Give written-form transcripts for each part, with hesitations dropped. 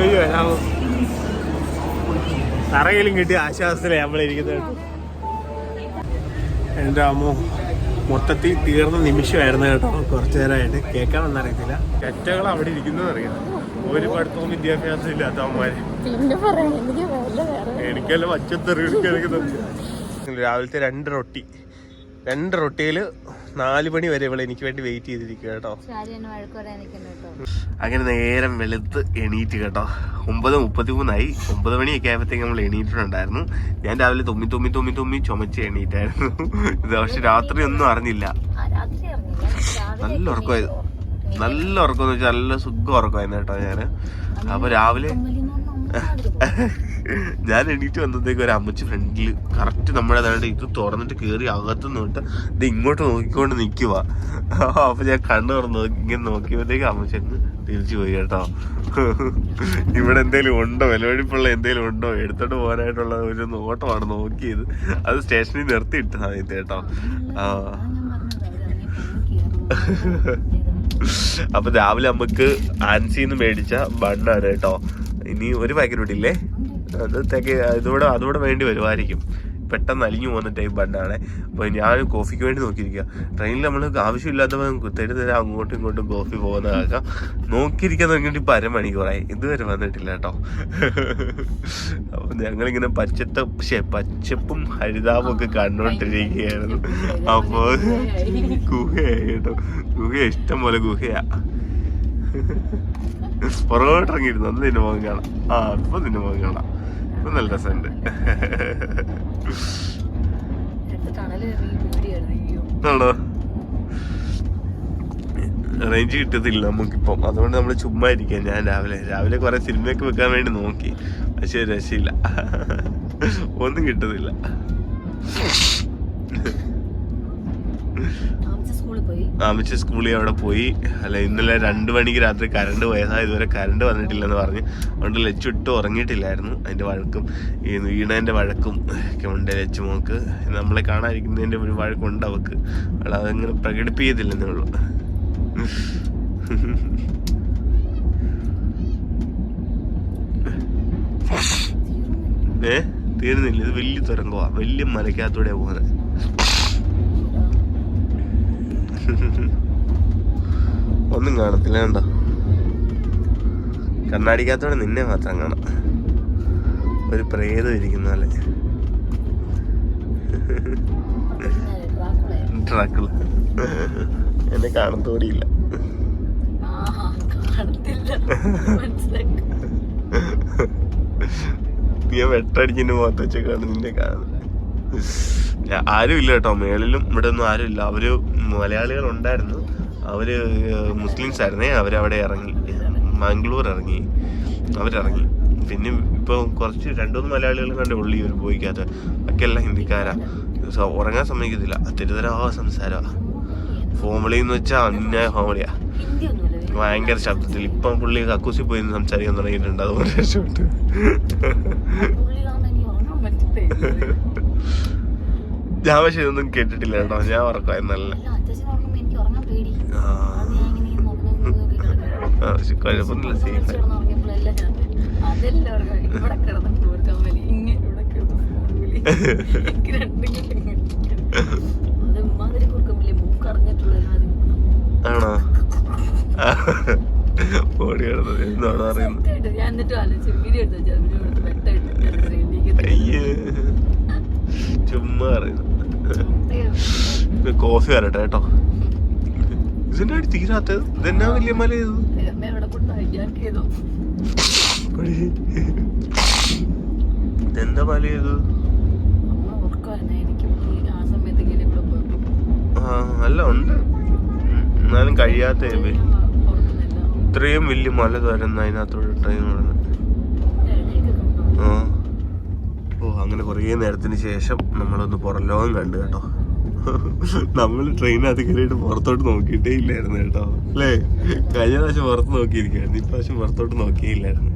പോയി വരാമോ. തറയിലും കിട്ടിയ ആശ്വാസത്തിലേ നമ്മളിരിക്കുന്നത്. എൻ്റെ അമ്മോ, മൊത്തത്തിൽ തീർന്ന നിമിഷമായിരുന്നു കേട്ടോ. കുറച്ചു നേരമായിട്ട് കേൾക്കാമെന്നറിയത്തില്ല. ചെറ്റകൾ അവിടെ ഇരിക്കുന്നതറിയാം. ഒരു പഠിത്തവും വിദ്യാഭ്യാസം ഇല്ലാത്ത അമ്മമാര്. എനിക്കല്ല പച്ചത്തെറി. രാവിലത്തെ 2 റൊട്ടിയിൽ 4 മണി വരെ ഇവളെ എനിക്ക് വേണ്ടി വെയിറ്റ് ചെയ്തിരിക്കുക കേട്ടോ. അങ്ങനെ നേരം വെളുത്ത് എണീറ്റ് കേട്ടോ. 9:33 9 മണിയൊക്കെ ആയപ്പോഴത്തേക്ക് നമ്മൾ എണീറ്റിട്ടുണ്ടായിരുന്നു. ഞാൻ രാവിലെ തുമ്മി ചുമച്ച് എണീറ്റായിരുന്നു. ഇത് പക്ഷെ രാത്രി ഒന്നും അറിഞ്ഞില്ല. നല്ല ഉറക്കമായിരുന്നു. നല്ല ഉറക്കം എന്ന് വെച്ചാൽ നല്ല സുഖം ഉറക്കമായിരുന്നു കേട്ടോ ഞാന്. അപ്പൊ രാവിലെ ഞാൻ എണീറ്റ് വന്നത്തേക്ക് ഒരു അമ്മച്ചി ഫ്രണ്ടിൽ കറക്റ്റ് നമ്മുടെ അതായത് ഇത് തുറന്നിട്ട് കയറി അകത്ത് നിന്നിട്ട് ഇത് ഇങ്ങോട്ട് നോക്കിക്കൊണ്ട് നിൽക്കുക. അപ്പൊ ഞാൻ കണ്ണു തുറന്ന് ഇങ്ങനെ നോക്കിയപ്പോഴത്തേക്ക് അമ്മച്ചി അങ്ങ് തിരിച്ചു പോയി കേട്ടോ. ഇവിടെ എന്തേലും ഉണ്ടോ, വിലവഴിപ്പുള്ള എന്തേലും ഉണ്ടോ എടുത്തോട്ട് പോകാനായിട്ടുള്ള ഒരു നോട്ടമാണ് നോക്കിയത്. അത് സ്റ്റേഷനിൽ നിർത്തിയിട്ട സമയത്ത് കേട്ടോ. അപ്പൊ രാവിലെ നമുക്ക് ആൻസിന്ന് മേടിച്ച ബണ്ണാണ് കേട്ടോ. ഇനി ഒരു പാക്കറ്റ് വിട്ടില്ലേ, അതുകൂടെ വേണ്ടി വരുമായിരിക്കും. പെട്ടെന്ന് അലിഞ്ഞു പോകുന്ന ടൈപ്പ് ബണ്ണാണ്. അപ്പോൾ ഞാൻ കോഫിക്ക് വേണ്ടി നോക്കിയിരിക്കുക. ട്രെയിനിൽ നമ്മൾ ആവശ്യമില്ലാത്തപ്പോൾ തരാം അങ്ങോട്ടും ഇങ്ങോട്ടും കോഫി പോകുന്ന കേൾക്കാം. നോക്കിയിരിക്കാൻ തുടങ്ങിയിട്ട് ഇപ്പം അരമണിക്കൂറായി, ഇതുവരെ വന്നിട്ടില്ല കേട്ടോ. അപ്പോൾ ഞങ്ങളിങ്ങനെ പച്ചപ്പും ഹരിതാപും ഒക്കെ കണ്ടുകൊണ്ടിരിക്കുകയായിരുന്നു. അപ്പോൾ ഗുഹയായി കേട്ടോ. ഇഷ്ടം പോലെ ഗുഹയാ. പുറകോട്ട് ഇറങ്ങിയിരുന്നു. അന്ന് നിന്നെ മുഖം കാണാം. ഇപ്പൊ നിന്നെ മുഖം കാണാം. ഇപ്പൊ നല്ല രസമുണ്ട്. ആണോ? റേഞ്ച് കിട്ടത്തില്ല നമുക്കിപ്പം. അതുകൊണ്ട് നമ്മൾ ചുമ്മാ ഇരിക്കാം. ഞാൻ രാവിലെ കുറെ സിനിമയൊക്കെ വെക്കാൻ വേണ്ടി നോക്കി, പക്ഷെ രക്ഷയില്ല, ഒന്നും കിട്ടത്തില്ല. ആമിച്ച സ്കൂളിൽ അവിടെ പോയി. അല്ല, ഇന്നലെ 2 മണിക്ക് രാത്രി കറണ്ട് പോയതാ. ഇതുവരെ കറണ്ട് വന്നിട്ടില്ലെന്ന് പറഞ്ഞ്. അതുകൊണ്ട് ലച്ചിട്ട് ഉറങ്ങിയിട്ടില്ലായിരുന്നു. അതിൻ്റെ വഴക്കും ഈ വീണേൻ്റെ വഴക്കും ഒക്കെ ഉണ്ട്. ലച്ചു മോക്ക് നമ്മളെ കാണാതിരിക്കുന്നതിൻ്റെ ഒരു വഴക്കുണ്ട് അവൾക്ക്. അതങ്ങനെ പ്രകടിപ്പിക്കത്തില്ലെന്നേ ഉള്ളൂ. തീർന്നില്ല. ഇത് വലിയ തുരങ്കമാ, വലിയ മലക്കകത്തൂടെയാ പോകുന്നത്. ഒന്നും കാണത്തില്ല കണ്ടോ. കണ്ണാടിക്കകത്തോടെ നിന്നെ മാത്രം കാണാം. ഒരു പ്രേതം ഇരിക്കുന്ന പോലെ. ട്രാക്കുള എന്നെ കാണത്തോടിയില്ല. നീ വെട്ടടിച്ചിന്റെ മുഖത്ത് വെച്ചൊക്കെയാണ് നിന്നെ കാണുന്നത്. ആരും ഇല്ല കേട്ടോ മേളിലും. ഇവിടെ ഒന്നും ആരും ഇല്ല. അവര് മലയാളികൾ ഉണ്ടായിരുന്നു, അവര് മുസ്ലിംസ് ആയിരുന്നേ. അവരവിടെ ഇറങ്ങി, മാംഗ്ലൂർ അവരിറങ്ങി. പിന്നെ ഇപ്പൊ കുറച്ച് 2-3 മലയാളികൾ കണ്ടേ ഉള്ളി ഒരു പോയിക്കാത്ത. ബാക്കിയെല്ലാം ഹിന്ദിക്കാരാ. ഉറങ്ങാൻ സമ്മതിക്കത്തില്ല. തിരുതരാ സംസാരമാ. ഫോമളിന്ന് വെച്ചാ അന്യായ ഫോമളിയാ, ഭയങ്കര ശബ്ദത്തിൽ. ഇപ്പം പുള്ളി കക്കൂസി പോയി സംസാരിക്കാൻ തുടങ്ങിയിട്ടുണ്ട്. അതുകൊണ്ട് രക്ഷപ്പെട്ടു. ഞാൻ പക്ഷെ ഇതൊന്നും കേട്ടിട്ടില്ല കേട്ടോ. ഞാൻ ഉറക്കമായിരുന്നല്ല. കുഴപ്പമൊന്നുമില്ല, സേഫ്. ആണോ? ഓടി കിടന്നത് എന്താണോ അറിയുന്നത്. ചുമ്മാ അറിയുന്നു. കോഫി വരട്ടെ കേട്ടോ. ഇതിന്റെ അടി തീരാത്തത് ഇതെന്നാ വലിയ മല ചെയ്തത്. ഇതെന്താ മല ചെയ്തത്? അല്ല ഉണ്ട്, എന്നാലും കഴിയാത്ത. ഇത്രയും വലിയ മല തുരന്ന അതിനകത്തോടെ ട്രെയിൻ ഓടുന്നത്. അങ്ങനെ കുറേ നേരത്തിന് ശേഷം നമ്മളൊന്ന് പുറം ലോകം കണ്ടു കേട്ടോ. നമ്മൾ ട്രെയിനകത്ത് കയറിയിട്ട് പുറത്തോട്ട് നോക്കിയിട്ടേ ഇല്ലായിരുന്നു കേട്ടോ. അല്ലേ? കഴിഞ്ഞ പ്രാവശ്യം പുറത്ത് നോക്കിയിരിക്കുകയായിരുന്നു, ഇപ്രാവശ്യം പുറത്തോട്ട് നോക്കിയില്ലായിരുന്നു.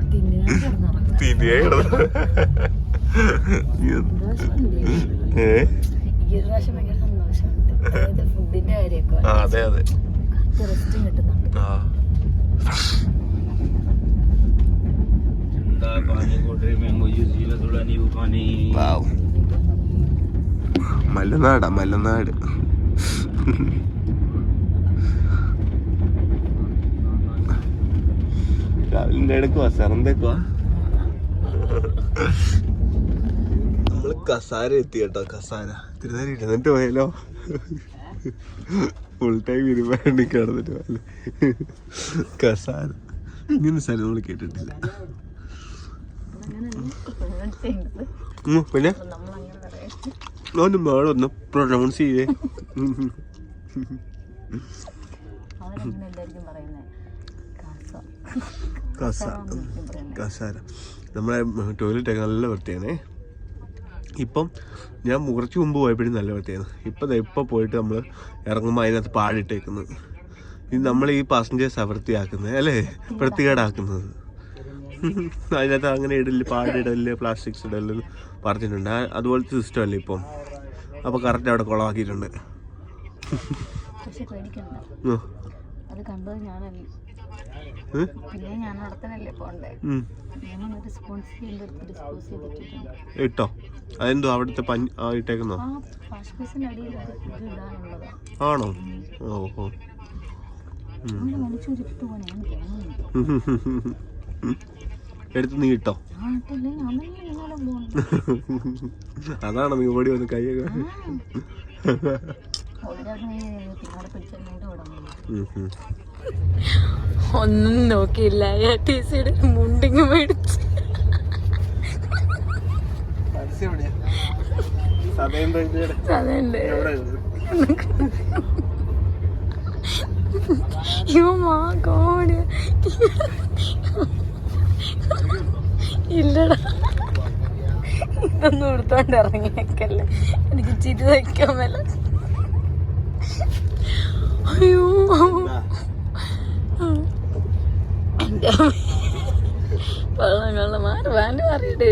അതെ അതെ. വാവ്, മലനാടാ മലനാട്. രാവിലെ എടുക്കുവാ സെറന്തേക്കുവാ. നമ്മള് കസാര എത്തി കേട്ടോ. കസാര തിരുനാരി ഇരുന്നിട്ട് പോയാലോ? ഫുൾ ടൈം ഇരുപാണ്ടി കിടന്നിട്ട് പോയാലോ? കസാര ഇങ്ങനെ സ്ഥലം നമ്മൾ കേട്ടിട്ടില്ല. പിന്നെ ഒന്ന് മേളൊന്ന് പ്രൊനൗൺസ് ചെയ്തേ. കസാര. നമ്മളെ ടോയ്ലറ്റ് ഒക്കെ നല്ല വൃത്തിയാണേ. ഇപ്പം ഞാൻ കുറച്ച് മുമ്പ് പോയപ്പോഴും നല്ല വൃത്തിയായിരുന്നു. ഇപ്പം പോയിട്ട് നമ്മൾ ഇറങ്ങുമ്പോൾ അതിനകത്ത് പാടിട്ടേക്കുന്നത്. ഇത് നമ്മൾ ഈ പാസഞ്ചേഴ്സാണ് വൃത്തിയാക്കുന്നത് അല്ലേ, വൃത്തികേടാക്കുന്നത്. അതിനകത്ത് അങ്ങനെ ഇടല്, പാടിടല്, പ്ലാസ്റ്റിക്സ് ഇടല് പറഞ്ഞിട്ടുണ്ട്. അതുപോലത്തെ സിസ്റ്റം അല്ലേ ഇപ്പം. അപ്പോൾ കറക്റ്റ് അവിടെ കുളമാക്കിയിട്ടുണ്ട്. ഇട്ടോ അതെന്തോ അവിടുത്തെ ഇട്ടേക്കുന്നോ? ആണോ? ഓഹോ. എടുത്ത് നീ ഇട്ടോ? അതാണോ നീ ഓടി വന്ന് കൈയൊക്കെ? ഒന്നും നോക്കിയില്ല, ടിസിയുടെ മുണ്ടിങ് മേടിച്ച്. ഇല്ലടാ, ഇതൊന്നും എടുത്തോണ്ട് ഇറങ്ങിയേക്കല്ലേ, എനിക്ക് ചിരി വയ്ക്കാൻ മേല. അയ്യോ എന്റെ മാറി വേണ്ട അറിയടേ.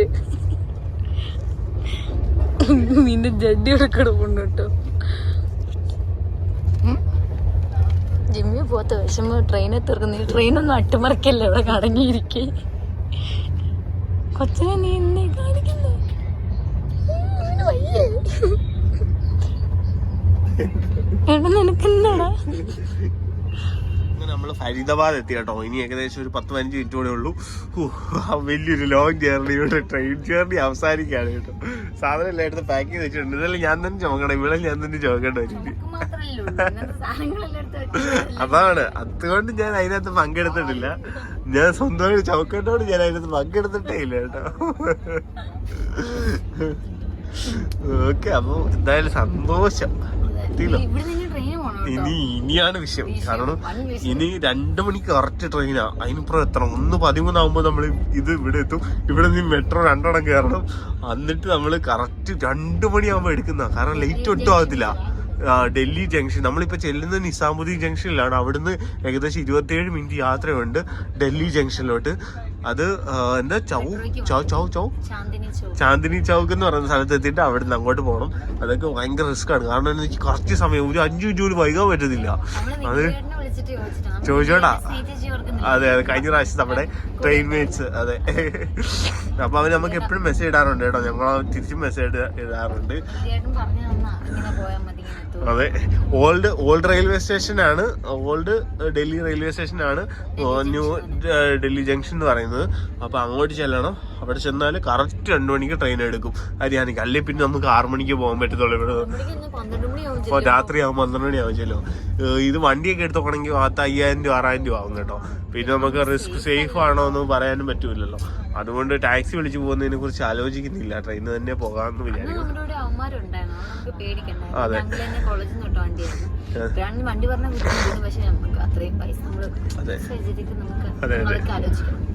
നിന്റെ ജഡ്ഡി ഇവിടെ കിടപ്പുണ്ട് കേട്ടോ. ജിമ്മിൽ പോത്ത വിഷമം ട്രെയിനിൽ തീർക്കുന്നു. ഈ ട്രെയിനൊന്നും അട്ടിമറിക്കല്ലേ, ഇവിടെ കടങ്ങിയിരിക്കേ. കൊച്ചിനെ നീ എന്നെ കാണിക്കുന്നു എടാ, നിനക്കെന്താടാ? നമ്മൾ ഫരീദാബാദ് എത്തി കേട്ടോ. ഇനി ഏകദേശം ഒരു 10-15 മിനിറ്റ് കൂടെ ഉള്ളൂ. വലിയൊരു ലോങ് ജേർണിയുടെ ട്രെയിൻ ജേർണി അവസാനിക്കുകയാണ് കേട്ടോ. സാധനം എല്ലായിടത്തും പാക്ക് ചെയ്ത് വെച്ചിട്ടുണ്ട്. ഇതെല്ലാം ഞാൻ തന്നെ ചുമക്കണം, ഇവിടെ ഞാൻ തന്നെ ചുമക്കേണ്ട വെച്ചിട്ട്. അതാണ്, അതുകൊണ്ട് ഞാൻ അതിനകത്ത് പങ്കെടുത്തിട്ടില്ല. ഞാൻ സ്വന്തമായിട്ട് ചുമക്കേണ്ടോട് ഞാൻ അതിനകത്ത് പങ്കെടുത്തിട്ടേ ഇല്ല കേട്ടോ. ഓക്കെ, അപ്പൊ എന്തായാലും സന്തോഷം. ഇനിയാണ് വിഷയം. കാരണം ഇനി 2 മണിക്ക് കറക്റ്റ് ട്രെയിനാ. അതിനിപ്പുറം എത്തണം. 1:13 നമ്മൾ ഇത് ഇവിടെ എത്തും. ഇവിടെ നിന്ന് മെട്രോ 2 കയറണം. എന്നിട്ട് നമ്മൾ കറക്റ്റ് 2 മണിയാകുമ്പോൾ എടുക്കുന്ന. കാരണം ലേറ്റ് ഒട്ടും ആകത്തില്ല. ഡൽഹി ജംഗ്ഷൻ നമ്മളിപ്പോൾ ചെല്ലുന്നത് നിസാമുദ്ദീൻ ജംഗ്ഷനിലാണ്. അവിടുന്ന് ഏകദേശം 27 മിനിറ്റ് യാത്രയുണ്ട് ഡൽഹി ജംഗ്ഷനിലോട്ട്. അത് എന്താ ചാന്ദിനി ചൗക്ക് എന്ന് പറയുന്ന സ്ഥലത്ത് എത്തിയിട്ട് അവിടുന്ന് അങ്ങോട്ട് പോകണം. അതൊക്കെ ഭയങ്കര റിസ്ക് ആണ്. കാരണം എനിക്ക് കറക്റ്റ് സമയം ഒരു 5 മിനിറ്റ് പോലും വൈകാൻ പറ്റത്തില്ല. അത് ചോദിച്ചോടാ. അതെ, കഴിഞ്ഞ പ്രാവശ്യം നമ്മുടെ ട്രെയിൻ മേറ്റ്സ്. അതെ, അപ്പൊ അവര് നമുക്ക് എപ്പോഴും മെസ്സേജ് ഇടാറുണ്ട് കേട്ടോ. ഞങ്ങൾ തിരിച്ചും മെസ്സേജ് ഇടാറുണ്ട്. അതെ, ഓൾഡ് റെയിൽവേ സ്റ്റേഷനാണ്, ഓൾഡ് ഡൽഹി റെയിൽവേ സ്റ്റേഷനാണ് ന്യൂ ഡൽഹി ജംഗ്ഷൻ എന്ന് പറയുന്നത്. അപ്പൊ അങ്ങോട്ട് ചെല്ലണം. അവിടെ ചെന്നാൽ കറക്റ്റ് 2 മണിക്ക് ട്രെയിൻ എടുക്കും ഹരിയാനയ്ക്ക്. അല്ലെങ്കിൽ പിന്നെ നമുക്ക് 6 മണിക്ക് പോകാൻ പറ്റത്തുള്ളൂ. ഇവിടെ രാത്രി ആകുമ്പോൾ 12 മണി ആവശ്യമല്ലോ. ഇത് വണ്ടിയൊക്കെ എടുത്തോണെങ്കിൽ 5000 രൂപ 6000 രൂപ ആവും കേട്ടോ. പിന്നെ നമുക്ക് റിസ്ക് സേഫ് ആണോ എന്ന് പറയാനും പറ്റൂലല്ലോ. അതുകൊണ്ട് ടാക്സി വിളിച്ചു പോകുന്നതിനെ കുറിച്ച് ആലോചിക്കുന്നില്ല. ട്രെയിന് തന്നെ പോകാമെന്ന് വിചാരിക്കുന്നു. അതെ,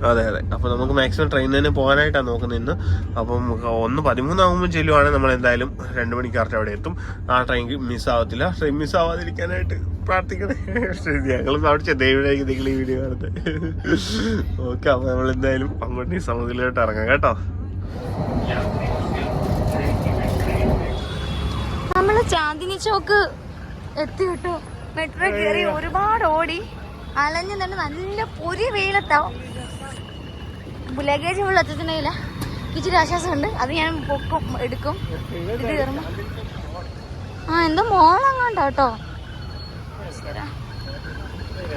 അതെ അതെ. അപ്പൊ നമുക്ക് മാക്സിമം ട്രെയിൻ തന്നെ പോകാനായിട്ടാണ് നോക്കുന്നത് ഇന്ന്. അപ്പം 1:13 ആകുമ്പോൾ ചെല്ലുവാണെങ്കിൽ നമ്മൾ എന്തായാലും 2 മണിക്ക് കറക്റ്റ് അവിടെ എത്തും. ആ ട്രെയിൻ മിസ്സാവത്തില്ല. ട്രെയിൻ മിസ്സാവാതിരിക്കാനായിട്ട് പ്രാർത്ഥിക്കണേ. ഞങ്ങളും അവിടെ ചെന്നൈവിടേക്ക് നിങ്ങൾ ഈ വീഡിയോ കാണുന്നത്. ഓക്കെ, അപ്പൊ നമ്മൾ എന്തായാലും അങ്ങോട്ട് സമുദ്രത്തിലോട്ട് ഇറങ്ങാം കേട്ടോ. നമ്മള് ചാന്ദിനി ചോക്ക് എത്തി കേട്ടോ. മെട്രോ കയറി ഒരുപാട് ഓടി അലഞ്ഞു തന്നെ നല്ല പൊരി വെയിലെത്താവും. ലഗേജ് ഫുൾ എത്തിച്ചിട്ടുണ്ടെങ്കില് ഇച്ചിരി ആശ്വാസമുണ്ട്. അത് ഞാൻ പൊക്കും എടുക്കും. ഇത് കയറുമ്പോ എന്തോ മോളങ്ങാണ്ടോ കേട്ടോ.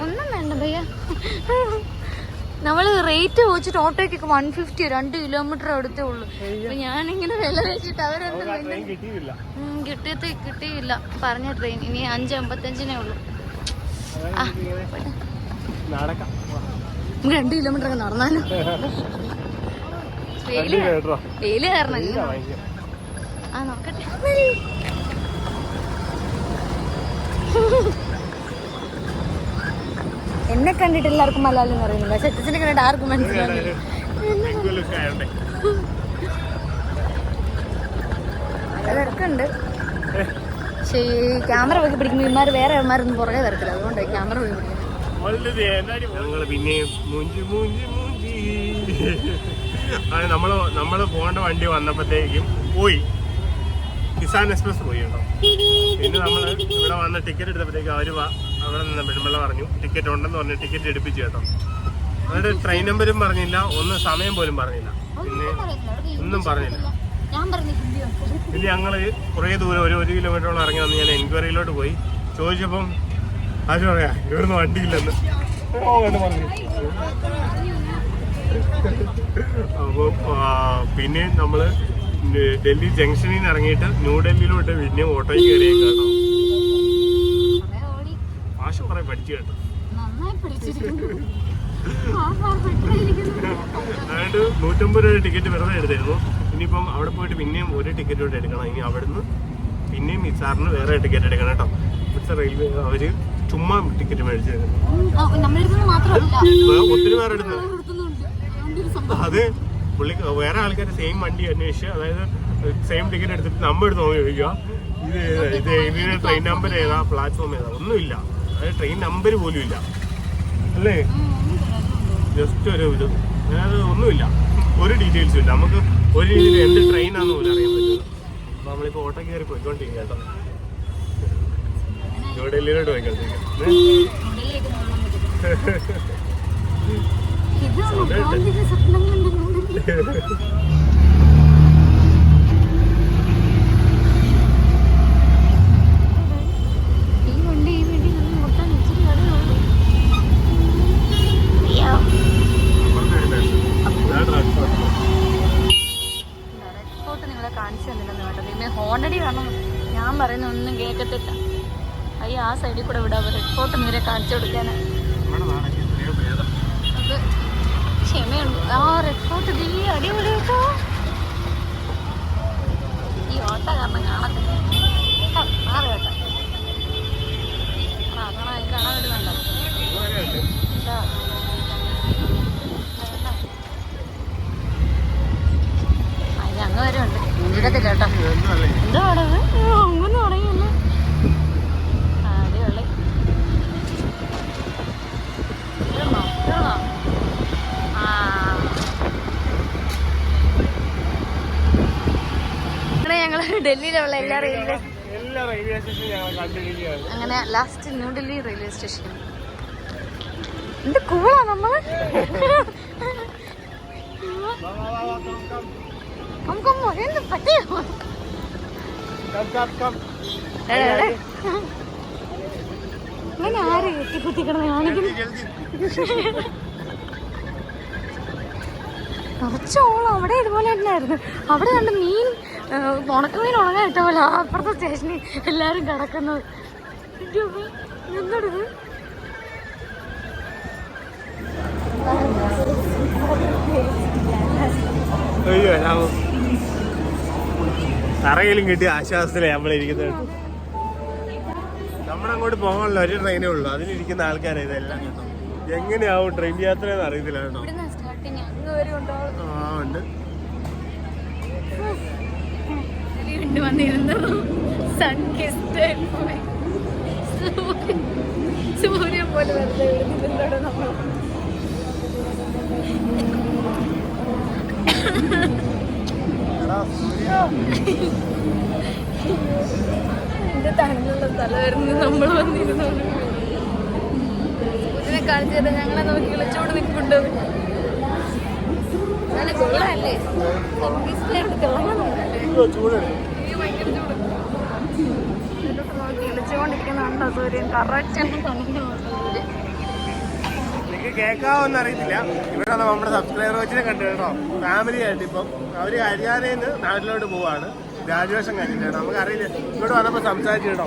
ഒന്നും വേണ്ട ഭയ്യ. നമ്മള് റേറ്റ് ചോദിച്ചിട്ട് ഓട്ടോയ്ക്ക് 150 2 കിലോമീറ്റർ അടുത്തേ ഉള്ളു. അപ്പൊ ഞാനിങ്ങനെ വില വെച്ചിട്ട് അവരൊന്നും കിട്ടിയില്ല. പറഞ്ഞ ട്രെയിൻ ഇനി 5:55 ഉള്ളു. നമുക്ക് 2 കിലോമീറ്റർ ഒക്കെ നടന്നാലും വെയില് കാരണം നോക്കട്ടെ. എന്നെ കണ്ടിട്ട് എല്ലാവർക്കും മലയാളം എന്ന് പറയുന്നില്ല. പക്ഷെ അച്ഛനെ കണ്ടിട്ട് ആർക്കും മനസ്സിലാവില്ല. തിരക്കുണ്ട്. പക്ഷേ ഈ ക്യാമറ പോയി പിടിക്കുമ്പോൾ ഇമാര് വേറെ ഇമാരൊന്നും പുറകെ വരത്തില്ല. അതുകൊണ്ട് ക്യാമറ പോയി പിടിക്കുന്നത്. നമ്മള് പോകേണ്ട വണ്ടി വന്നപ്പോഴത്തേക്കും പോയി. കിസാൻ എക്സ്പ്രസ് പോയി കേട്ടോ. പിന്നെ നമ്മള് ഇവിടെ വന്ന് ടിക്കറ്റ് എടുത്തപ്പോഴത്തേക്കും അവര് അവിടെ നിന്ന് പെരുമ്പള പറഞ്ഞു ടിക്കറ്റ് ഉണ്ടെന്ന് പറഞ്ഞ് ടിക്കറ്റ് എടുപ്പിച്ചു കേട്ടോ. എന്നിട്ട് ട്രെയിൻ നമ്പരും പറഞ്ഞില്ല, ഒന്ന് സമയം പോലും പറഞ്ഞില്ല, പിന്നെ ഒന്നും പറഞ്ഞില്ല. പിന്നെ ഞങ്ങള് കുറേ ദൂരം 1 കിലോമീറ്ററോളം ഇറങ്ങി വന്ന് ഞാൻ എൻക്വയറിയിലോട്ട് പോയി. ചോദിച്ചപ്പം ആര് പറയാ ഇവിടുന്ന് വണ്ടിയില്ലെന്ന് പറഞ്ഞു. അപ്പോൾ പിന്നെ നമ്മള് ഡൽഹി ജംഗ്ഷനിൽ നിന്ന് ഇറങ്ങിയിട്ട് ന്യൂഡൽഹിയിലോട്ട് പിന്നെ ഓട്ടോയിൽ കയറിയേക്കാട്ടോ. ഭാഷ കുറെ പഠിച്ചു കേട്ടോ. അതായത് 150 രൂപ ടിക്കറ്റ് വെറുതെ എടുത്തായിരുന്നു. ഇനിയിപ്പം അവിടെ പോയിട്ട് പിന്നെയും ഒരു ടിക്കറ്റ് കൂടെ എടുക്കണം. ഇനി അവിടുന്ന് പിന്നെയും മിസാറിന് വേറെ ടിക്കറ്റ് എടുക്കണം കേട്ടോ. ഇവിടുത്തെ റെയിൽവേ അവര് ചുമ്മാ ടിക്കറ്റ് മേടിച്ചു തരുന്നു. ഒത്തിരി പേർ എടുത്തു. അത് പുള്ളി വേറെ ആൾക്കാർ സെയിം വണ്ടി അന്വേഷിച്ച്, അതായത് സെയിം ടിക്കറ്റ് എടുത്തിട്ട് നമ്മൾ എടുത്ത് നോക്കി ചോദിക്കുക ഇതിന്റെ ട്രെയിൻ നമ്പർ ഏതാ, പ്ലാറ്റ്ഫോം ഏതാ, ഒന്നുമില്ല. അതായത് ട്രെയിൻ നമ്പർ പോലും ഇല്ല അല്ലേ. ജസ്റ്റ് ഒരു ഇത് അതായത് ഒന്നുമില്ല, ഒരു ഡീറ്റെയിൽസും ഇല്ല. നമുക്ക് ഒരു രീതിയിൽ എന്ത് ട്രെയിനാന്ന് പോലും അറിയാൻ പറ്റില്ല. അപ്പൊ നമ്മളിപ്പോ ഓട്ടോ കയറി പോയിക്കൊണ്ടിരിക്കുക കേട്ടോ. ന്യൂഡൽഹിയിലോട്ട് പോയിക്കൊണ്ടിരിക്കുക. നിങ്ങളെ കാണിച്ചു തന്നില്ലെന്ന് കേട്ടോ. പിന്നെ ഹോണടി കാണണം. ഞാൻ പറയുന്ന ഒന്നും കേൾക്കത്തില്ല. അയ്യോ ആ സൈഡിൽ കൂടെ വിടാം. റെഡ് ഫോർട്ട് നിങ്ങളെ കാണിച്ചു കൊടുക്കാൻ അത് ക്ഷമയുണ്ട്. ആ റെഡ് ഫോർട്ട് അടിപൊളി കേട്ടോ. ഈ ഓട്ട കാരണം കാണത്തില്ല. മാറി കേട്ടോ. അതാണ് കാണാൻ വരുന്നുണ്ടോ. അങ്ങ് വരെ ഉണ്ട്. വീടത്തില്ല കേട്ടോ. എന്താ അവിടെ അങ്ങനെ തുടങ്ങിയല്ലോ. അടിപൊളി. അങ്ങനെ ഞങ്ങള് ഡൽഹിയിലുള്ള എല്ലാ റെയിൽവേ സ്റ്റേഷനും അങ്ങനെ ലാസ്റ്റ് ന്യൂഡൽഹി റെയിൽവേ സ്റ്റേഷൻ. എന്ത് കൂളാ നമ്മള്. എന്ത് പറ്റിയോ അങ്ങനെ ആര് കുത്തി കിടന്ന് കാണിക്കുന്നു. കുറച്ചോളം അവിടെ ഇതുപോലെ തന്നെയായിരുന്നു. അവിടെ കണ്ട് മീൻ ഉണക്കമീൻ ഉണങ്ങാൻ ഇട്ട പോലെ അപ്പുറത്തെ സ്റ്റേഷനിൽ എല്ലാരും കിടക്കുന്നത്. എന്നോട് തറയിലും കിട്ടിയ ആശ്വാസത്തിലേ നമ്മളിരിക്കുന്നത്. നമ്മളങ്ങോട്ട് പോകാനുള്ള ഒരു ട്രെയിനേ ഉള്ളൂ, അതിലിരിക്കുന്ന ആൾക്കാരെ ഇതെല്ലാം കേട്ടോ. എങ്ങനെയാവും ട്രെയിൻ യാത്ര എന്ന് അറിയത്തില്ല കേട്ടോ. ആ ഉണ്ട്. സൂര്യൻ പോലെ വെറുതെ നമ്മൾ എന്റെ തണലുള്ള സ്ഥലമായിരുന്നു നമ്മൾ വന്നിരുന്നു. ഇതിനെ കാണിച്ചു തരാം. ഞങ്ങളെ നോക്കി വിളിച്ചോണ്ട് നിൽക്കുന്നുണ്ട്. നല്ല ചൂടല്ലേ ിരിക്കുന്നുണ്ടോ സൂര്യൻ കറക്റ്റ് എനിക്ക് കേൾക്കാവോന്ന് അറിയത്തില്ല. ഇവിടെ നമ്മുടെ സബ്സ്ക്രൈബർ വെച്ചിനെ കണ്ടു കേട്ടോ. ഫാമിലി ആയിട്ട് ഇപ്പം അവര് ഹരിയാനയിൽ നിന്ന് നാട്ടിലോട്ട് പോവാണ്. ഗ്രാജുവേഷൻ കഴിഞ്ഞിട്ട് നമുക്ക് അറിയില്ല. ഇവിടെ വന്നപ്പോൾ സംസാരിച്ചു കേട്ടോ.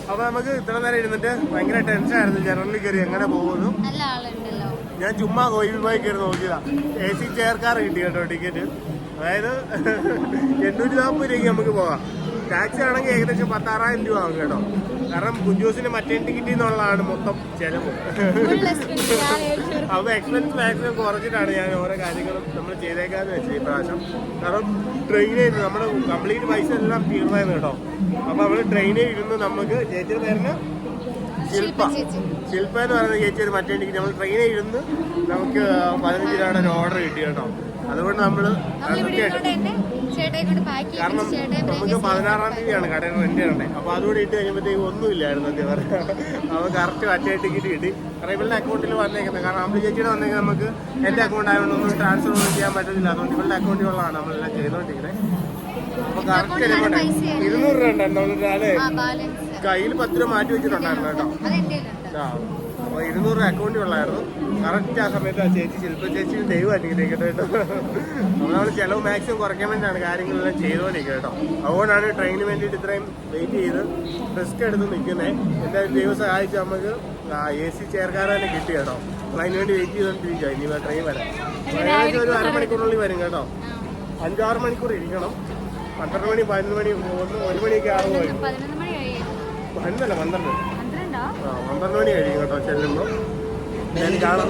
അപ്പൊ നമുക്ക് ഇത്ര നേരം ഇരുന്നിട്ട് ഭയങ്കര ടെൻഷൻ ആയിരുന്നു ജനറലിൽ കയറി എങ്ങനെ പോകുന്നു. ഞാൻ ചുമ്മാ കോയിൽ പോയി കയറി നോക്കിയതാ. AC ചെയർക്കാർ കിട്ടി കേട്ടോ ടിക്കറ്റ്. അതായത് 840 രൂപയ്ക്ക് നമുക്ക് പോകാം. ടാക്സി ആണെങ്കിൽ ഏകദേശം 16,000 രൂപ ആകും കേട്ടോ. കാരണം കുഞ്ചൂസിന് മറ്റേ ടിക്കറ്റിൽ നിന്നുള്ളതാണ് മൊത്തം ചെലവ്. അപ്പൊ എക്സ്പെൻസ് മാക്സിമം കുറച്ചിട്ടാണ് ഞാൻ ഓരോ കാര്യങ്ങളും നമ്മൾ ചെയ്തേക്കാന്ന് വെച്ചത് ഇപ്രാവശ്യം. കാരണം ട്രെയിനിൽ നമ്മൾ കംപ്ലീറ്റ് പൈസ എല്ലാം തീർന്നായിരുന്നു കേട്ടോ. അപ്പൊ നമ്മള് ട്രെയിനിൽ ഇരുന്ന് നമുക്ക് ചേച്ചിയുടെ പേരിന് ശില്പ എന്ന് പറയുന്ന ചേച്ചി ഒരു മറ്റേ ടിക്കറ്റ് നമ്മൾ ട്രെയിനിൽ ഇരുന്ന് നമുക്ക് 15 രൂപയുടെ ഒരു ഓർഡർ കിട്ടി കേട്ടോ. അതുകൊണ്ട് നമ്മള് കാരണം നമുക്ക് 16-ാം തീയതിയാണ് കടയിൽ റെന്റ് ചെയ്യണ്ടേ. അപ്പൊ അതുകൂടി ഇട്ട് കഴിയുമ്പോഴത്തേക്ക് ഒന്നുമില്ലായിരുന്നു എന്താ പറയുക. അപ്പൊ കറക്റ്റ് മറ്റേ ടിക്കറ്റ് കിട്ടി. കാരണം ഇവളുടെ അക്കൗണ്ടിൽ വന്നേക്കുന്നത്. കാരണം അമ്പി ചേച്ചിയുടെ വന്നേക്കുന്നത് നമുക്ക് എന്റെ അക്കൗണ്ട് ആയതുകൊണ്ട് ഒന്നും ട്രാൻസ്ഫർ ഒന്നും ചെയ്യാൻ പറ്റത്തില്ല. അതുകൊണ്ട് ഇവളുടെ അക്കൗണ്ടിലുള്ളതാണ് നമ്മളെല്ലാം ചെയ്തുകൊണ്ടിരിക്കുന്നത്. അപ്പൊ കറക്റ്റ് 200 രൂപ ഉണ്ടായിരുന്നു നമ്മളെ കയ്യിൽ 10 രൂപ മാറ്റി വെച്ചിട്ടുണ്ടായിരുന്നു കേട്ടോ. അപ്പൊ 200 രൂപ അക്കൗണ്ടിൽ ഉള്ളായിരുന്നു. കറക്റ്റ് ആ സമയത്ത് ആ ചേച്ചി ശില്പ ചേച്ചി ദൈവമായിട്ട് കേട്ടോ. അപ്പോൾ നമ്മൾ ചിലവ് മാക്സിമം കുറയ്ക്കാൻ വേണ്ടിയാണ് കാര്യങ്ങളെല്ലാം ചെയ്തുകൊണ്ടിരിക്കുക കേട്ടോ. അതുകൊണ്ടാണ് ട്രെയിനിന് വേണ്ടിയിട്ട് ഇത്രയും വെയിറ്റ് ചെയ്ത് റിസ്ക് എടുത്ത് നിൽക്കുന്നത്. എന്തായാലും ദൈവം സഹായിച്ച് നമുക്ക് AC ചെയർക്കാർ തന്നെ കിട്ടി കേട്ടോ. അതിന് വേണ്ടി വെയിറ്റ് ചെയ്തുകൊണ്ടിരിക്കുക. ഇനി ട്രെയിൻ വരാം. ഏകദേശം ഒരു അരമണിക്കൂറിനുള്ളിൽ വരും കേട്ടോ. 5-6 മണിക്കൂർ ഇരിക്കണം. 12 മണി 11 മണി 1 മണിയൊക്കെ ആകുമായിരുന്നു. 12 മണി കഴിയും കേട്ടോ ചെല്ലുമ്പോൾ. ഞാൻ കാണാം.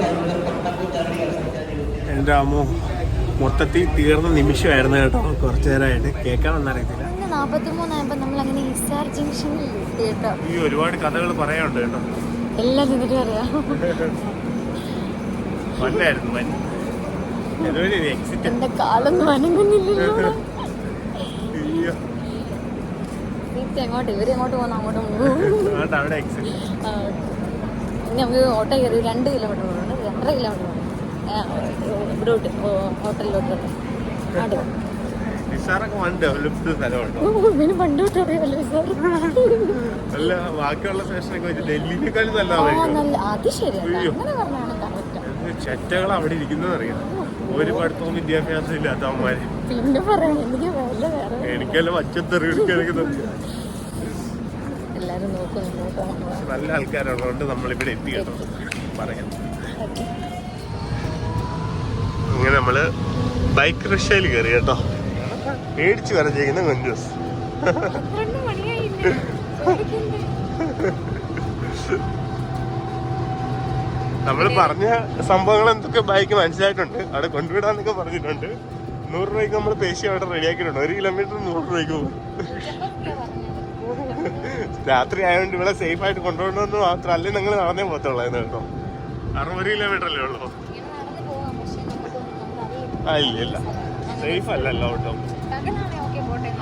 എൻ്റെ അമ്മോ മൊത്തത്തിൽ തീർന്ന നിമിഷമായിരുന്നു കേട്ടോ. കുറച്ചു നേരമായിട്ട് കേൾക്കാമെന്നറിയത്തില്ല. 43 നമ്മൾ അങ്ങനെ ഈസ്റ്റാർ ജംഗ്ഷനിൽ കേട്ടോ. ഈ ഒരുപാട് കഥകൾ പറയാനുണ്ട് കേട്ടോ. എല്ലാം നിന്നിട്ട് അറിയാം. വന്നായിരുന്നു എക്സിറ്റ്. എന്റെ കാലൊന്നും അനങ്ങുന്നില്ലല്ലോ. എങ്ങോട്ട് ഇവരെങ്ങോട്ട് പോകുന്ന അങ്ങോട്ട് പോകും. നമുക്ക് ഓട്ടോ കയറി 2 കിലോമീറ്റർ പോകുന്നുണ്ട്. 2.5 കിലോമീറ്റർ പോകും ഇവിടോട്ട് ഹോട്ടലിലോട്ട്. പിന്നെ പണ്ടോട്ട് അറിയാമല്ലോ സാർ. ബാക്കിയുള്ള സ്റ്റേഷനൊക്കെ വെച്ച് ഡൽഹിയിലേക്കാളും നല്ല അത് ശരിയല്ല. അങ്ങനെ പറഞ്ഞാണ് കറക്റ്റ്. ചെറ്റകൾ അവിടെ ഇരിക്കുന്നതറിയാം. ഒരു പഠിത്തവും വിദ്യാഭ്യാസം ഇല്ലാത്ത അമ്മമാര്. പിന്നെ പറയാം എനിക്ക് വേറെ എനിക്കെല്ലാം പച്ചത്തെറി എല്ലാരും നോക്കുന്നു. നല്ല ആൾക്കാരുള്ളതുകൊണ്ട് നമ്മളിവിടെ എത്തി കേട്ടോ പറയാം. അങ്ങനെ നമ്മള് ബൈക്ക് റിക്ഷയിൽ കയറി കേട്ടോ. പേടിച്ച് വരച്ചേക്കുന്ന കുഞ്ചൂസ്. നമ്മൾ പറഞ്ഞ സംഭവങ്ങൾ എന്തൊക്കെ ബൈക്ക് മനസ്സിലായിട്ടുണ്ട്. അവിടെ കൊണ്ടുവിടാന്നൊക്കെ പറഞ്ഞിട്ടുണ്ട്. 100 രൂപയ്ക്ക് നമ്മൾ പേശി അവിടെ റെഡിയാക്കിയിട്ടുണ്ട്. 1 കിലോമീറ്റർ 100 രൂപയ്ക്ക് പോകും. രാത്രി ആയതുകൊണ്ട് ഇവിടെ സേഫ് ആയിട്ട് കൊണ്ടുപോകണമെന്ന് മാത്രം. അല്ലെങ്കിൽ നിങ്ങൾ നടന്നേ പോകത്തുള്ളായിരുന്നു കേട്ടോ. 60 കിലോമീറ്റർ അല്ലേ ഉള്ളൂ. ആ ഇല്ല സേഫ് അല്ലല്ലോ കേട്ടോ.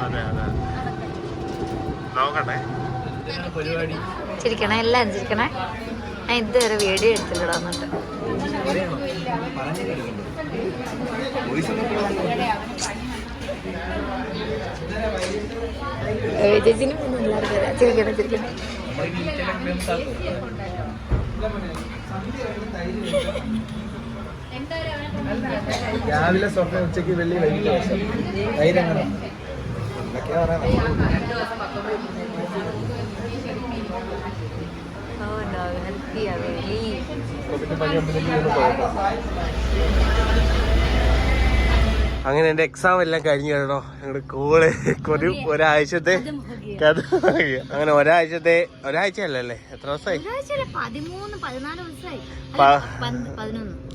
അതെ നോക്കട്ടെ പരിപാടി. ചിരിക്കണേ, എല്ലാം ചിരിക്കണേ. ഞാൻ ഇതുവരെ വീഡിയോ എടുത്തില്ലടാ. എന്നിട്ട് ചേച്ചിനും ചിരിക്കണേ ചിരിക്കണേ. രാവിലെ സ്വപ്നം, ഉച്ചയ്ക്ക് വെള്ളി, വൈകിട്ട് ധൈര്യങ്ങൾ എന്തൊക്കെയാ പറയാ. അങ്ങനെ എൻ്റെ എക്സാം എല്ലാം കഴിഞ്ഞു കേട്ടോ. ഞങ്ങളുടെ കൂടെ ഒരാഴ്ചത്തെ കഥ. അങ്ങനെ ഒരാഴ്ച അല്ലല്ലേ, എത്ര ദിവസമായി?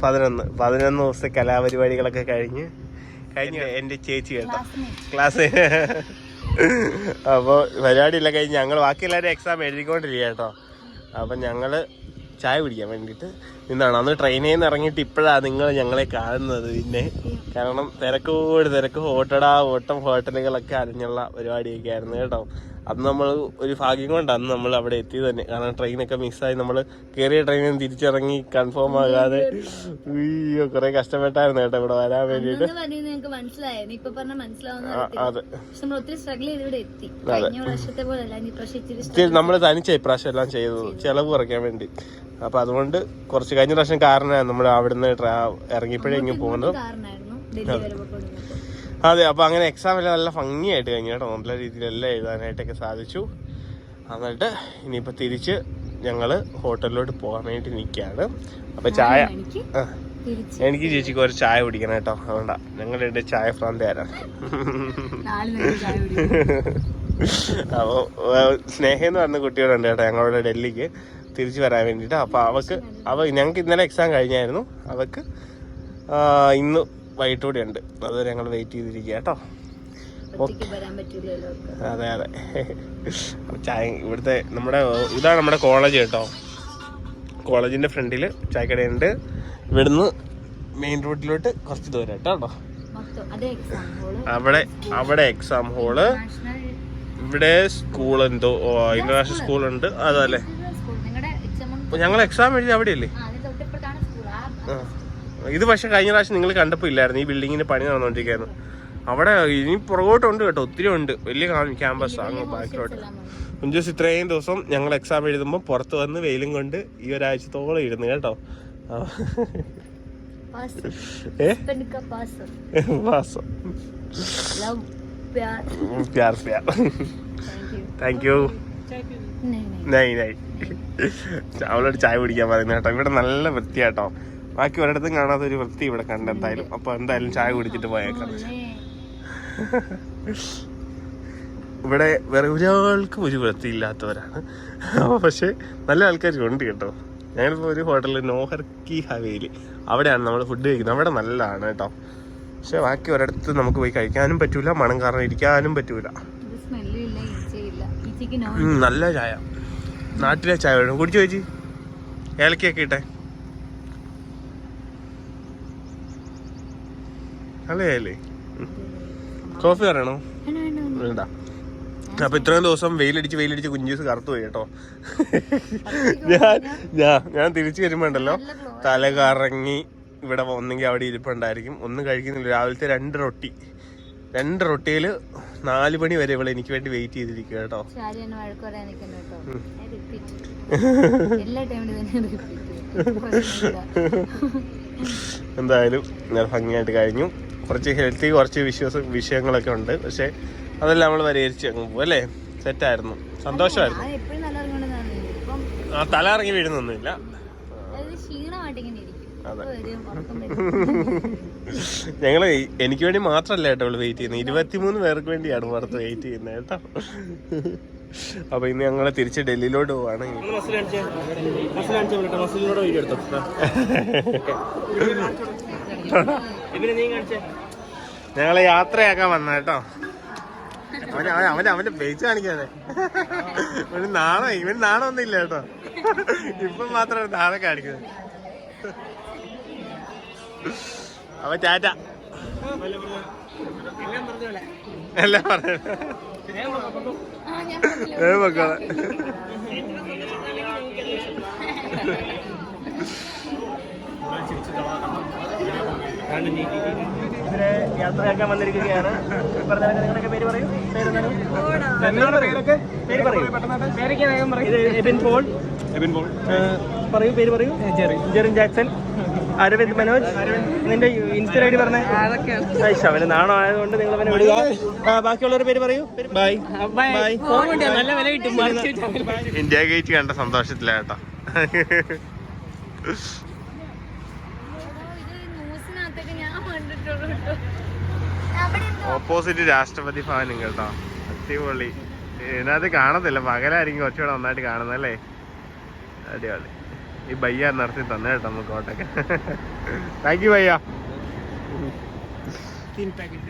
11 ദിവസത്തെ കലാപരിപാടികളൊക്കെ കഴിഞ്ഞ് എൻ്റെ ചേച്ചി കേട്ടോ ക്ലാസ്. അപ്പോൾ പരിപാടിയെല്ലാം കഴിഞ്ഞ് ഞങ്ങൾ ബാക്കി എല്ലാവരും എക്സാം എഴുതിക്കൊണ്ടിരിക്കുക കേട്ടോ. അപ്പം ഞങ്ങൾ ചായ കുടിക്കാൻ വേണ്ടിയിട്ട് നിന്നാണ്. അന്ന് ട്രെയിനിൽ നിന്ന് ഇറങ്ങിയിട്ട് ഇപ്പോഴാണ് നിങ്ങൾ ഞങ്ങളെ കാണുന്നത്. പിന്നെ കാരണം തിരക്ക് ഓട്ടം ഹോട്ടലുകളൊക്കെ അരിഞ്ഞുള്ള പരിപാടിയൊക്കെ ആയിരുന്നു കേട്ടോ. അന്ന് നമ്മൾ ഒരു ഭാഗ്യം കൊണ്ട് അന്ന് നമ്മൾ അവിടെ എത്തി തന്നെ. കാരണം ട്രെയിനൊക്കെ മിസ്സായി, നമ്മൾ കയറിയ ട്രെയിനിൽ നിന്ന് തിരിച്ചിറങ്ങി കൺഫേം ആകാതെ അയ്യോ കുറെ കഷ്ടപ്പെട്ടായിരുന്നു കേട്ടോ ഇവിടെ വരാൻ വേണ്ടിട്ട്. നമ്മള് തനിച്ച ഇപ്രാവശ്യം എല്ലാം ചെയ്തത് ചെലവ് കുറയ്ക്കാൻ വേണ്ടി. അപ്പൊ അതുകൊണ്ട് കുറച്ച് കഴിഞ്ഞ പ്രാവശ്യം കാരണമാണ് നമ്മൾ അവിടുന്ന് ഇറങ്ങിയപ്പോഴേ ഇങ്ങനെ പോകുന്നത്. അതെ, അപ്പൊ അങ്ങനെ എക്സാം എല്ലാം നല്ല ഭംഗിയായിട്ട് കഴിഞ്ഞു കേട്ടോ. നല്ല രീതിയിലെല്ലാം എഴുതാനായിട്ടൊക്കെ സാധിച്ചു. എന്നിട്ട് ഇനിയിപ്പോ തിരിച്ച് ഞങ്ങള് ഹോട്ടലിലോട്ട് പോകാൻ വേണ്ടി നിൽക്കുകയാണ്. അപ്പൊ ചായ എനിക്ക് ചേച്ചിക്ക് ഒരു ചായ കുടിക്കണം കേട്ടോ. അതുകൊണ്ടാ ഞങ്ങളുടെ ചായ ഫ്രാന്ത് തരാം. അപ്പൊ സ്നേഹ എന്ന് പറഞ്ഞ കുട്ടികളുണ്ട് കേട്ടോ ഞങ്ങളുടെ ഡൽഹിക്ക് തിരിച്ചു വരാൻ വേണ്ടിട്ട്. അപ്പൊ ഞങ്ങൾക്ക് ഇന്നലെ എക്സാം കഴിഞ്ഞായിരുന്നു. അവക്ക് ഇന്ന് വൈകിട്ടൂടെ ഉണ്ട്. അത് ഞങ്ങൾ വെയിറ്റ് ചെയ്തിരിക്കുക കേട്ടോ. അതെ അതെ. ചായ ഇവിടുത്തെ ഇതാണ് നമ്മുടെ കോളേജ് കേട്ടോ. കോളേജിന്റെ ഫ്രണ്ടില് ചായക്കടയുണ്ട്. ഇവിടുന്ന് മെയിൻ റോഡിലോട്ട് കുറച്ച് ദൂരം കേട്ടോ. അവിടെ എക്സാം ഹോള്, ഇവിടെ സ്കൂൾ എന്തോ ഇന്റർനാഷണൽ സ്കൂളുണ്ട്. അതല്ലേ ഞങ്ങൾ എക്സാം എഴുതി അവിടെയല്ലേ. ഇത് പക്ഷെ കഴിഞ്ഞ പ്രാവശ്യം നിങ്ങൾ കണ്ടപ്പോൾ ഇല്ലായിരുന്നു. ഈ ബിൽഡിങ്ങിന് പണി നടന്നുകൊണ്ടിരിക്കുകയായിരുന്നു. അവിടെ ഇനി പുറകോട്ടുണ്ട് കേട്ടോ, ഒത്തിരി ഉണ്ട്. വലിയ ക്യാമ്പസ് അങ്ങ് ബാക്കിലോട്ട്. കുഞ്ചൂസ് ഇത്രയും ദിവസം ഞങ്ങൾ എക്സാം എഴുതുമ്പോൾ പുറത്ത് വന്ന് വെയിലും കൊണ്ട് ഈ ഒരാഴ്ചത്തോളം ഇരുന്നു കേട്ടോ. Thank you. അവളോട് ചായ കുടിക്കാൻ പറയുന്നത് കേട്ടോ. ഇവിടെ നല്ല വൃത്തിയാട്ടോ. ബാക്കി ഒരിടത്തും കാണാത്ത ഒരു വൃത്തി ഇവിടെ കണ്ടെന്തായാലും. അപ്പൊ എന്തായാലും ചായ കുടിച്ചിട്ട് പോയേക്കാം. ഇവിടെ വേറെ ഒരാൾക്കും ഒരു വൃത്തി ഇല്ലാത്തവരാണ്. പക്ഷെ നല്ല ആൾക്കാരും ഉണ്ട് കേട്ടോ. ഞങ്ങളിപ്പോൾ ഒരു ഹോട്ടലിൽ നോഹർ കി ഹവേലി അവിടെയാണ് നമ്മൾ ഫുഡ് കഴിക്കുന്നത്. അവിടെ നല്ലതാണ് കേട്ടോ. പക്ഷെ ബാക്കി ഒരിടത്ത് നമുക്ക് പോയി കഴിക്കാനും പറ്റൂല, മണം കാരണം ഇരിക്കാനും പറ്റൂല. നല്ല ചായ, നാട്ടിലെ ചായ വേണം. കുടിച്ചു ചേച്ചി, ഏലക്കൊക്കെ ഇട്ടെ. അല്ലേ കോഫി പറയണോ? വേണ്ട. അപ്പൊ ഇത്രയും ദിവസം വെയിലടിച്ച് കുഞ്ചൂസ് കറുത്തു പോയി കേട്ടോ. ഞാൻ തിരിച്ചു വരുമ്പോണ്ടല്ലോ തല കറങ്ങി ഇവിടെ ഒന്നെങ്കിൽ അവിടെ ഇരിപ്പുണ്ടായിരിക്കും. ഒന്നും കഴിക്കുന്നില്ല. രാവിലത്തെ 2 റൊട്ടിയില് 4 മണി വരെ ഇവിടെ എനിക്ക് വേണ്ടി വെയിറ്റ് ചെയ്തിരിക്കുക കേട്ടോ. എന്തായാലും ഭംഗിയായിട്ട് കഴിഞ്ഞു. കുറച്ച് ഹെൽത്തി കുറച്ച് വിഷയങ്ങളൊക്കെ ഉണ്ട്. പക്ഷെ അതെല്ലാം നമ്മൾ പരിഹരിച്ച് അങ്ങ് പോകും അല്ലേ. സെറ്റായിരുന്നു, സന്തോഷമായിരുന്നു. തല ഇറങ്ങി വീഴുന്നൊന്നുമില്ല. അതെ, ഞങ്ങള് എനിക്ക് വേണ്ടി മാത്രല്ല കേട്ടോ അവള് വെയിറ്റ് ചെയ്യുന്നത്. 23 പേർക്ക് വേണ്ടിയാണ് പുറത്ത് വെയിറ്റ് ചെയ്യുന്നത് കേട്ടോ. അപ്പൊ ഇന്ന് ഞങ്ങള് തിരിച്ച് ഡൽഹിയിലോട്ട് പോവാണ്. ഞങ്ങളെ യാത്രയാക്കാൻ വന്ന കേട്ടോ. അവന്റെ പേച്ച് കാണിക്കാതെ ഇവൻ നാണമൊന്നും ഇല്ല കേട്ടോ. ഇപ്പം മാത്രമാണ് നാണം കാണിക്കുന്നത്. അവ ടാറ്റ എല്ലാം പറഞ്ഞു. യാത്രയാക്കാൻ വന്നിരിക്കുകയാണ്. നിങ്ങളുടെയൊക്കെ പേര് പറയൂ. പറയൂ, പേര് പറയൂ. ജെറിൻ ജാക്സൺ, അരവിന്ദ് മനോജ്. നിന്റെ ഇൻസ്റ്റ ഐഡി പറഞ്ഞേ. അവന് നാണോ ആയതുകൊണ്ട് നിങ്ങൾ അവനെ വിടുക. ബാക്കിയുള്ളവരുടെ പേര് പറയൂ. Bye bye. നല്ല വില കിട്ടും. ഇന്ത്യ ഗേറ്റ് കണ്ട സന്തോഷത്തിലാട്ടോ. ഓപ്പോസിറ്റ് രാഷ്ട്രപതി ഭവനും കേട്ടോ. അടിപൊളി. ഇതിനകത്ത് കാണത്തില്ല, പകലായിരിക്കും കുറച്ചുകൂടെ നന്നായിട്ട് കാണുന്നല്ലേ. അടിപൊളി. ഈ ഭയ്യ നടത്തി തന്നെ കേട്ടോ നമുക്ക് കോട്ടൊക്കെ. താങ്ക് യു ഭയ്യ. 3 पैकेट